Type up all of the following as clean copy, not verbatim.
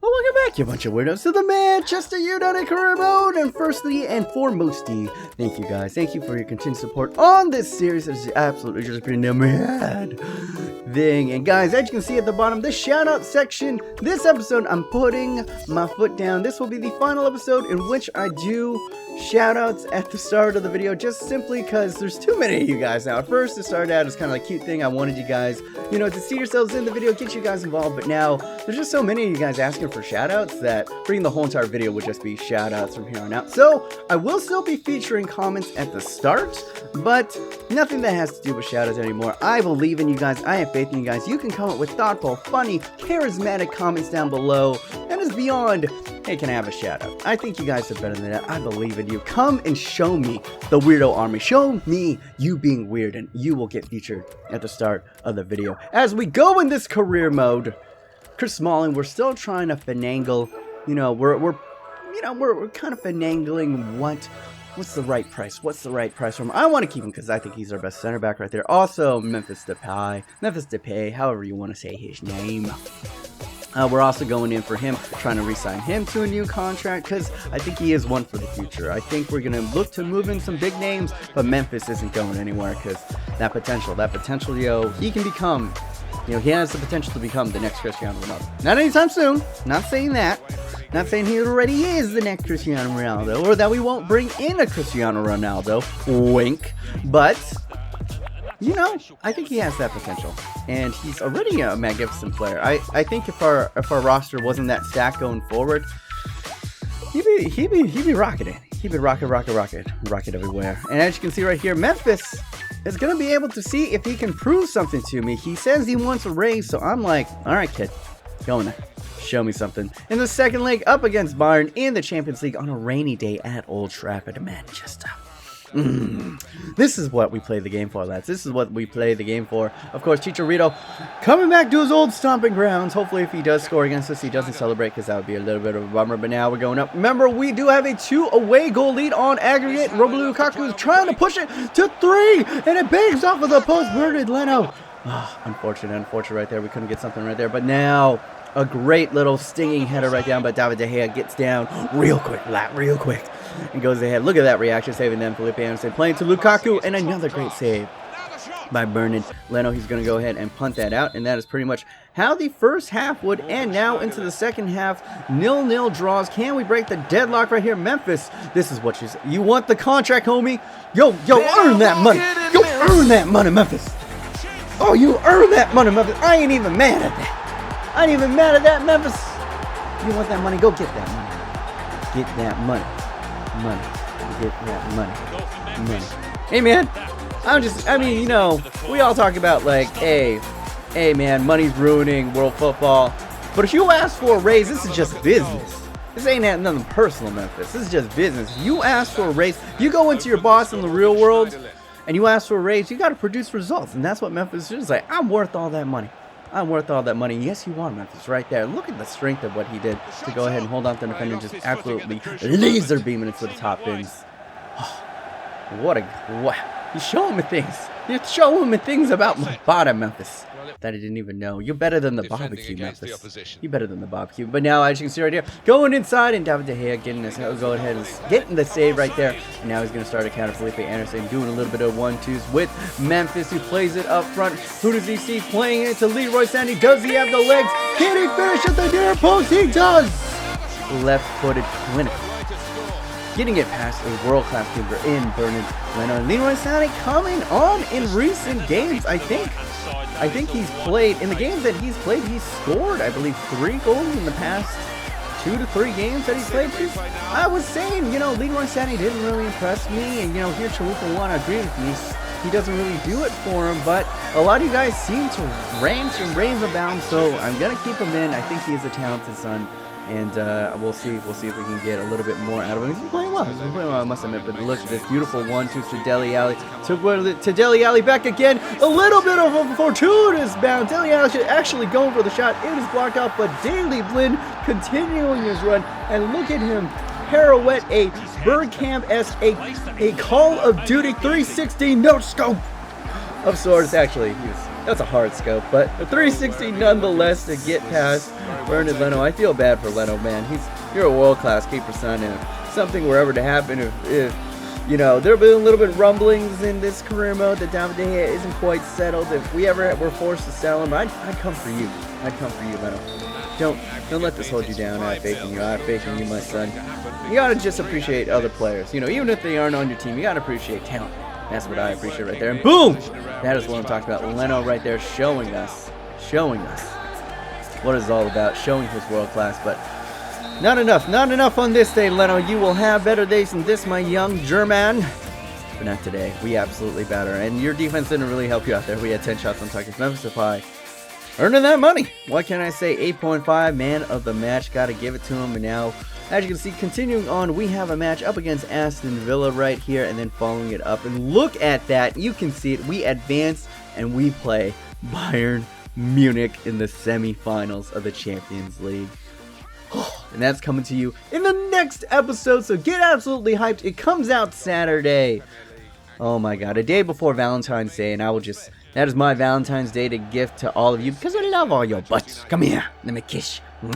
Well, welcome back, you bunch of weirdos, to the Manchester United career mode. And firstly and foremostly, thank you guys. Thank you for your continued support on this series. It's absolutely just been a mad thing. And guys, as you can see at the bottom, the shout out section, this episode, I'm putting my foot down. This will be the final episode in which I do shout outs at the start of the video, just simply because there's too many of you guys now. At first, it started out as kind of like a cute thing. I wanted you guys, you know, to see yourselves in the video, get you guys involved. But now there's just so many of you guys asking for shout outs that bringing the whole entire video would just be shout outs from here on out. So I will still be featuring comments at the start, but nothing that has to do with shout outs anymore. I believe in you guys. I have faith in you guys. You can comment with thoughtful, funny, charismatic comments down below. And as beyond, hey, can I have a shout out? I think you guys are better than that. I believe in you. Come and show me the weirdo army. Show me you being weird, and you will get featured at the start of the video. As we go in this career mode, Chris Smalling, we're still trying to finagle. You know, we're kind of finagling what's the right price? What's the right price for him? I want to keep him because I think he's our best center back right there. Also, Memphis Depay, however you want to say his name. We're also going in for him, trying to re-sign him to a new contract because I think he is one for the future. I think we're going to look to move in some big names, but Memphis isn't going anywhere because that potential, yo, he can become, you know, he has the potential to become the next Cristiano Ronaldo. Not anytime soon, not saying that. Not saying he already is the next Cristiano Ronaldo, or that we won't bring in a Cristiano Ronaldo, wink, but you know, I think he has that potential, and he's already a magnificent player. I think if our roster wasn't that stacked going forward, he'd be rocketing. He'd be rocket everywhere. And as you can see right here, Memphis is gonna be able to see if he can prove something to me. He says he wants a raise, so I'm like, all right, kid, go in there. Show me something. In the second leg, up against Bayern in the Champions League on a rainy day at Old Trafford, Manchester. This is what we play the game for, lads. This is what we play the game for. Of course, Chicharito coming back to his old stomping grounds. Hopefully, if he does score against us, he doesn't celebrate because that would be a little bit of a bummer. But now we're going up. Remember, we do have a 2-away goal lead on aggregate. Romelu Lukaku is trying to push it to 3, and it bangs off of the post. Bernard Leno. Unfortunate right there. We couldn't get something right there. But now, a great little stinging header right down, but David De Gea gets down real quick, and goes ahead. Look at that reaction, saving them. Felipe Anderson playing to Lukaku, and another great save by Bernard Leno. He's going to go ahead and punt that out, and that is pretty much how the first half would end. Now into the second half, 0-0 draws. Can we break the deadlock right here? Memphis, this is what you want the contract, homie. Yo, earn that money. Yo, earn that money, Memphis. Oh, you earn that money, Memphis. I ain't even mad at that. Memphis. You want that money? Go get that money. Get that money. Get that money. Hey, man. I mean, you know, we all talk about like, hey, man, money's ruining world football. But if you ask for a raise, this is just business. This ain't nothing personal, Memphis. This is just business. You ask for a raise. You go into your boss in the real world and you ask for a raise. You got to produce results. And that's what Memphis is like. I'm worth all that money. Yes, you are, Memphis, right there. Look at the strength of what he did to go ahead and hold on to the defender and just absolutely laser beaming it to the top bins. Oh, You're showing me things. You're showing me things about my body, Memphis, that I didn't even know. You're better than the barbecue, Memphis. You're better than the barbecue. But now, as you can see right here, going inside, and David De Gea getting this, go ahead and getting the save right there. And now he's going to start a counter. Felipe Anderson doing a little bit of 1-2s with Memphis, who plays it up front. Who does he see playing it to Leroy Sané? Does he have the legs? Can he finish at the near post? He does! Left-footed clinic. Getting it past a world-class keeper in Bernard Leno. And Leroy Sané coming on in recent games, I think he's played, in the games that he's played, he's scored, I believe, 3 goals in the past 2 to 3 games that he's played. I was saying, you know, Leroy Sané didn't really impress me, and, you know, here Chalupa One agreed with me. He doesn't really do it for him, but a lot of you guys seem to rant and rave about him, so I'm going to keep him in. I think he is a talented son. And we'll see if we can get a little bit more out of him. He's playing well. I must admit. But look at this beautiful 1-2 to Dele Alli. To Dele Alli back again. A little bit of a fortuitous bound. Dele Alli actually going for the shot. It is blocked out, but Daley Blind continuing his run. And look at him pirouette a Bergkamp-esque, a Call of Duty 360 no scope of sorts. Actually, he was That's a hard scope, but a 360 nonetheless to get past Bernard Leno. I feel bad for Leno, man. You're a world-class keeper, son, and if something were ever to happen, if you know, there have been a little bit of rumblings in this career mode that David De Gea isn't quite settled. If we ever were forced to sell him, I'd come for you. I'd come for you, Leno. Don't let this hold you down. I have faith in you. I have faith in you, my son. You gotta just appreciate other players. You know, even if they aren't on your team, you gotta appreciate talent. That's what I appreciate right there. And boom! That is what I'm talking about. Leno right there showing us what it's all about, showing his world class. But not enough on this day, Leno. You will have better days than this, my young German. But not today. We absolutely batter. And your defense didn't really help you out there. We had 10 shots on target. Memphis Depay earning that money. What can I say? 8.5, man of the match. Got to give it to him. And now, as you can see, continuing on, we have a match up against Aston Villa right here, and then following it up. And look at that. You can see it. We advance, and we play Bayern Munich in the semifinals of the Champions League. And that's coming to you in the next episode, so get absolutely hyped. It comes out Saturday. Oh my god, a day before Valentine's Day, and I will just... That is my Valentine's Day to gift to all of you, because I love all your butts. Come here, let me kiss. All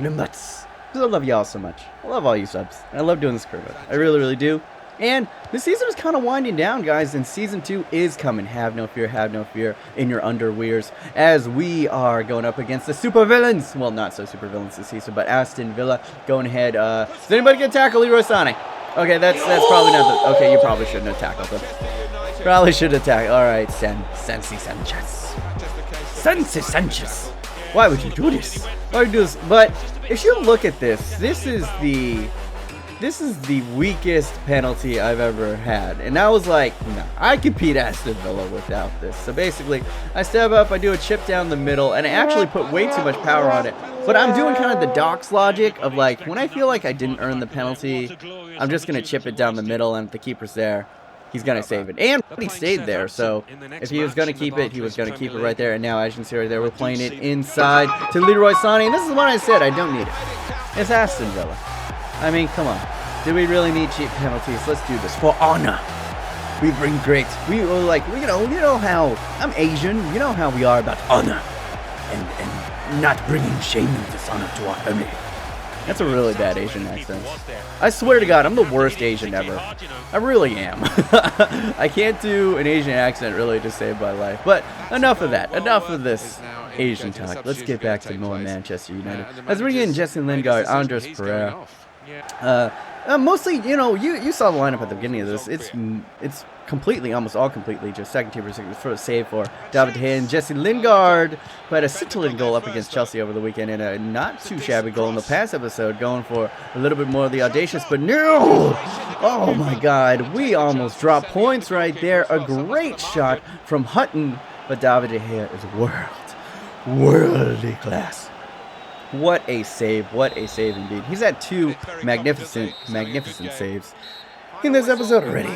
them butts. Because I love y'all so much. I love all you subs. I love doing this curve. I really, really do. And the season is kind of winding down, guys, and Season 2 is coming. Have no fear in your underwears, as we are going up against the super villains. Well, not so super villains this season, but Aston Villa going ahead. Does anybody get tackled? Leroy Sané. Okay, that's probably not the... Okay, you probably shouldn't have tackled him. Probably should have tackled. All right, Sensi Sanchez. Why would you do this? Why would you do this? But if you look at this, this is the weakest penalty I've ever had. And I was like, no, I could beat Aston Villa without this. So basically, I step up, I do a chip down the middle, and I actually put way too much power on it. But I'm doing kind of the Doc's logic of like, when I feel like I didn't earn the penalty, I'm just going to chip it down the middle, and if the keeper's there, he's going to save it. And he stayed there, so if he was going to keep it, he was going to keep it right there. And now, as you can see right there, we're playing it inside to Leroy Sané. And this is what I said, I don't need it. It's Aston Villa. I mean, come on. Do we really need cheap penalties? Let's do this for honor. We bring great. We like, you know how I'm Asian. You know how we are about honor and not bringing shame and dishonor to our family. That's a really bad Asian accent. I swear to God, I'm the worst Asian ever. I really am. I can't do an Asian accent really to save my life. But enough of that. Enough of this Asian talk. Let's get back to more Manchester United. As we get in Jesse Lingard, Andres Pereira. Mostly, you saw the lineup at the beginning of this. It's completely, almost all completely, just second team for a save for David De Gea and Jesse Lingard, who had a scintillating goal up against Chelsea over the weekend, and a not too shabby goal in the past episode, going for a little bit more of the audacious, but no! Oh my God, we almost dropped points right there. A great shot from Hutton, but David De Gea is worldly class. What a save indeed. He's had two magnificent saves in this episode already.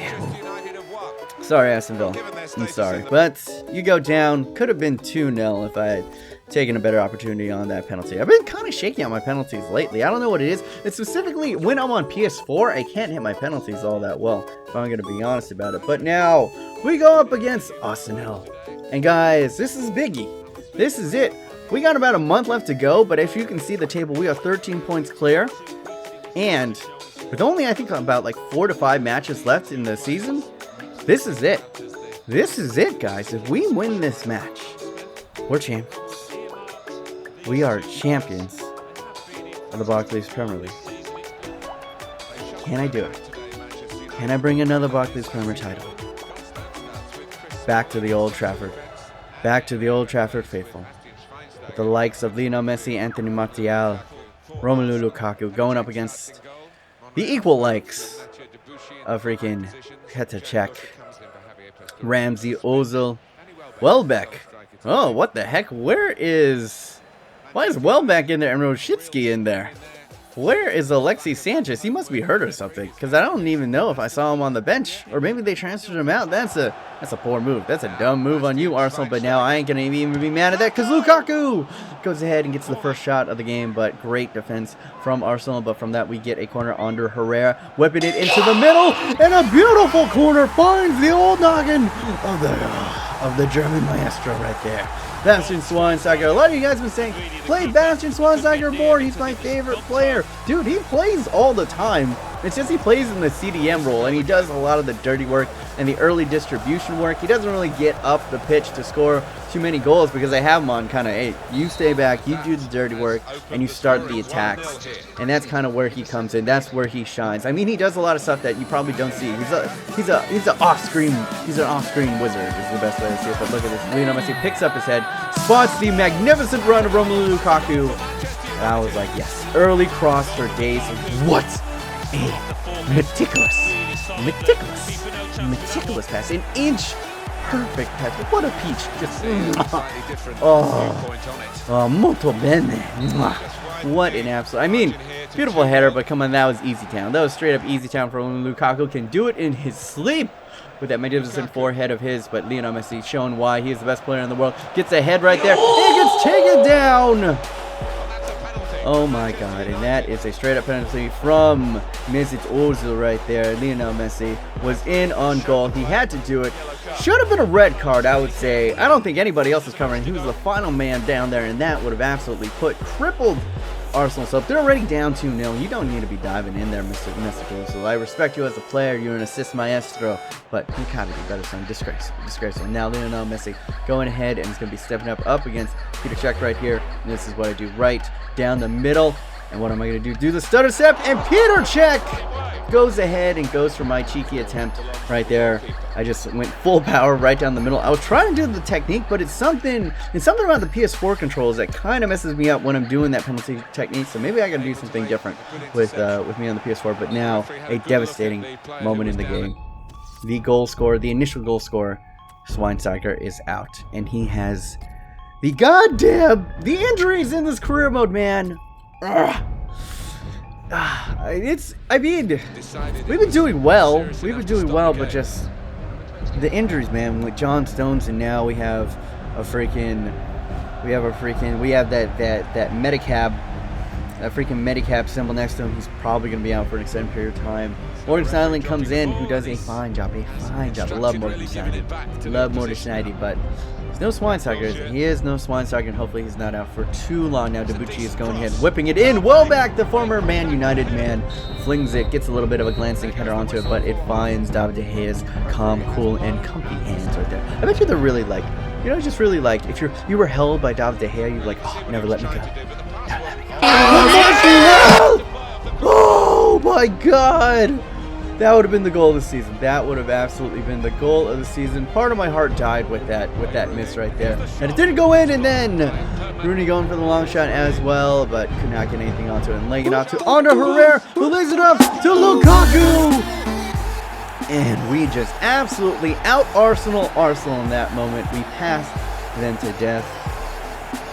Sorry, Aston Villa. I'm sorry. But you go down. Could have been 2-0 if I had taken a better opportunity on that penalty. I've been kind of shaking out my penalties lately. I don't know what it is. It's specifically when I'm on PS4, I can't hit my penalties all that well, if I'm going to be honest about it. But now, we go up against Arsenal. And guys, this is biggie. This is it. We got about a month left to go, but if you can see the table, we are 13 points clear. And with only, I think, about like 4 to 5 matches left in the season, this is it. This is it, guys. If we win this match, we're champions. We are champions of the Barclays Premier League. Can I do it? Can I bring another Barclays Premier title? Back to the Old Trafford. Back to the Old Trafford faithful. With the likes of Lionel Messi, Anthony Martial, Romelu Lukaku going up against the equal likes of freaking Petr Cech, Ramsey, Ozil, Welbeck. Oh, what the heck? Why is Welbeck in there and Rosicki in there? Where is Alexis Sanchez? He must be hurt or something, because I don't even know if I saw him on the bench, or maybe they transferred him out. That's a poor move. That's a dumb move on you, Arsenal, but now I ain't going to even be mad at that, because Lukaku goes ahead and gets the first shot of the game, but great defense from Arsenal. But from that, we get a corner under Herrera, whipping it into the middle, and a beautiful corner finds the old noggin of the German maestro right there. Bastian Schweinsteiger. A lot of you guys have been saying, play Bastian Schweinsteiger more. He's my favorite player. Dude, he plays all the time. It's just he plays in the CDM role, and he does a lot of the dirty work and the early distribution work. He doesn't really get up the pitch to score too many goals because I have him on kind of, hey, you stay back, you do the dirty work, and you start the attacks. And that's kind of where he comes in. That's where he shines. I mean, he does a lot of stuff that you probably don't see. He's an off-screen wizard is the best way to see it. But look at this. Lionel Messi picks up his head, spots the magnificent run of Romelu Lukaku. And I was like, yes, early cross for days. What a meticulous pass, an inch perfect pass. What a peach! Just molto bene. What an absolute! I mean, beautiful header, but come on, that was easy town. That was straight up easy town for Lukaku. Can do it in his sleep with that magnificent forehead of his. But Lionel Messi showing why he is the best player in the world. Gets a head right there. It gets taken down. Oh my god, and that is a straight up penalty from Mesut Ozil right there. Lionel Messi was in on goal. He had to do it. Should have been a red card, I would say. I don't think anybody else was covering. He was the final man down there, and that would have absolutely crippled Arsenal. So if they're already down 2-0, you don't need to be diving in there, Mr. Ozil. I respect you as a player. You're an assist maestro, but you gotta do better, son. Disgraceful. And now Lionel Messi going ahead, and he's going to be stepping up against Peter Cech right here. And this is what I do right down the middle. And what am I going to do? Do the stutter step, and Peter Cech goes ahead and goes for my cheeky attempt right there. I just went full power right down the middle. I was trying to do the technique, but it's something about the PS4 controls that kind of messes me up when I'm doing that penalty technique. So maybe I got to do something different with me on the PS4. But now a devastating moment in the game. The goal scorer, the initial goal scorer, Schweinsteiger, is out, and he has the injuries in this career mode, man. I mean, we've been doing well. But just the injuries, man. With John Stones, and now we have that Medicab symbol next to him. He's probably going to be out for an extended period of time. Morgan Stanley comes in, who does a fine job. Love Morgan Stanley, but there's no Schweinsteiger. He is no Schweinsteiger, and hopefully he's not out for too long now. Debucci is going ahead, whipping it in. Well back, the former Man United man flings it, gets a little bit of a glancing header onto it, but it finds David De Gea's calm, cool, and comfy hands right there. I bet you they're really like, just really like, if you were held by David De Gea, you'd be like, oh, never let me go. Oh my god! That would have been the goal of the season. That would have absolutely been the goal of the season. Part of my heart died with that miss right there. And it didn't go in, and then Rooney going for the long shot as well, but could not get anything onto it, and laying it out to Ander Herrera, who lays it up to Lukaku! And we just absolutely out Arsenal in that moment. We passed them to death.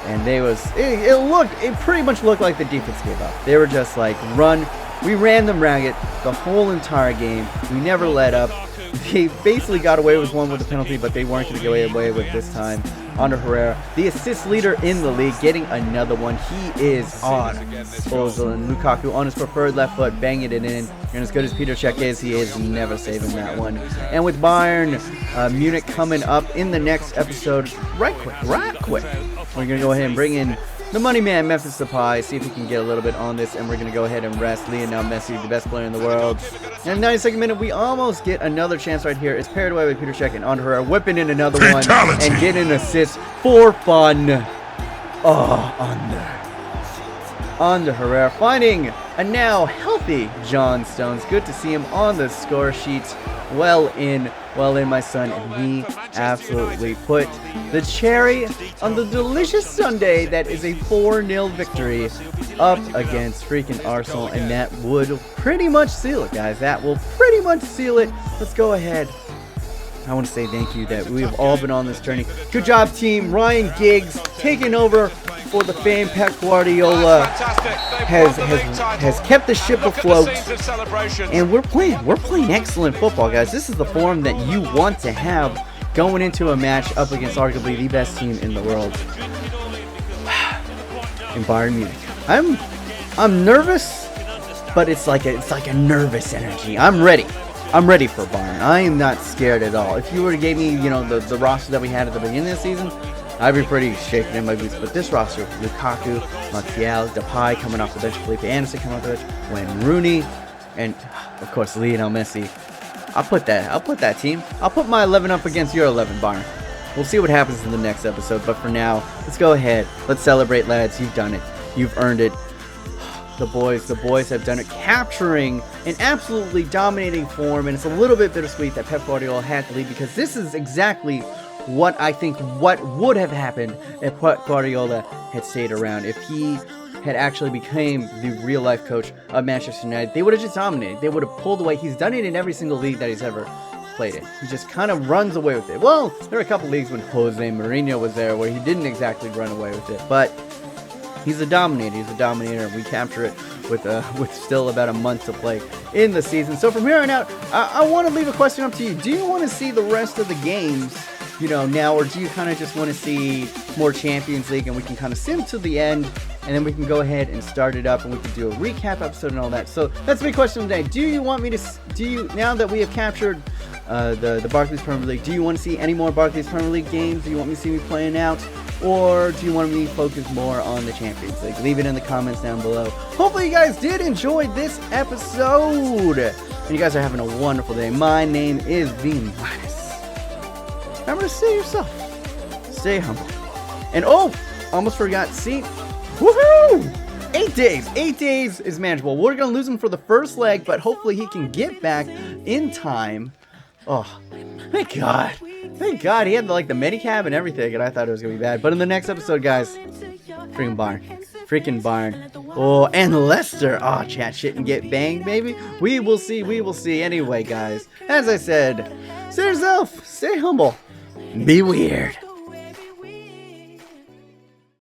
And it pretty much looked like the defense gave up. They were just like, run. We ran them ragged the whole entire game. We never let up. They basically got away with one with the penalty, but they weren't going to get away with this time. Ander Herrera, the assist leader in the league, getting another one. He is on Ozil, and Lukaku on his preferred left foot, banging it in. And as good as Peter Cech is, he is never saving that one. And with Bayern Munich coming up in the next episode, right quick, we're going to go ahead and bring in the money man, Memphis Depay, see if he can get a little bit on this, and we're going to go ahead and rest Lionel Messi, the best player in the world. And 92nd minute, we almost get another chance right here. It's paired away with Peter Cech and Ander Herrera, whipping in another one and getting an assist for fun. Ander Herrera finding a now healthy John Stones. Good to see him on the score sheet. Well in, my son, and we absolutely put the cherry on the delicious sundae that is a 4-0 victory up against freaking Arsenal, and that would pretty much seal it, guys. That will pretty much seal it. Let's go ahead. I want to say thank you that we have all been on this journey. Good job, team. Ryan Giggs taking over for the famed Pep Guardiola has kept the ship afloat, and we're playing excellent football, guys. This is the form that you want to have going into a match up against arguably the best team in the world. in Bayern Munich. I'm nervous, but it's like a nervous energy. I'm ready. I'm ready for Bayern. I am not scared at all. If you were to give me, you know, the roster that we had at the beginning of the season, I'd be pretty shaken in my boots. But this roster, Lukaku, Martial, Depay coming off the bench, Felipe Anderson coming off the bench, Wayne Rooney, and of course Lionel Messi. I'll put that team. I'll put my 11 up against your 11, Bayern. We'll see what happens in the next episode. But for now, let's go ahead. Let's celebrate, lads. You've done it. You've earned it. The boys have done it, capturing an absolutely dominating form, and it's a little bit bittersweet that Pep Guardiola had to leave, because this is exactly what I think what would have happened if Pep Guardiola had stayed around. If he had actually became the real life coach of Manchester United, they would have just dominated. They would have pulled away. He's done it in every single league that he's ever played in. He just kind of runs away with it. Well, there were a couple leagues when Jose Mourinho was there where he didn't exactly run away with it, but he's a dominator. He's a dominator, and we capture it with still about a month to play in the season. So from here on out, I want to leave a question up to you. Do you want to see the rest of the games, you know, now, or do you kind of just want to see more Champions League, and we can kind of sim to the end, and then we can go ahead and start it up, and we can do a recap episode and all that? So that's the big question today. Do you want me to? Now that we have captured the Barclays Premier League, do you want to see any more Barclays Premier League games? Do you want me to see me playing out? Or do you want me to focus more on the Champions League? Leave it in the comments down below. Hopefully you guys did enjoy this episode, and you guys are having a wonderful day. My name is V-Minus. Remember to stay yourself. Stay humble. And oh, almost forgot. See? Woohoo! 8 days. 8 days is manageable. We're going to lose him for the first leg, but hopefully he can get back in time. Oh, thank God. Thank God, he had like the Medicab and everything, and I thought it was going to be bad. But in the next episode, guys, freaking Bayern. Freaking Bayern. Oh, and Leicester. Oh, chat shit and get banged, baby. We will see. We will see. Anyway, guys, as I said, stay yourself. Stay humble. Be weird.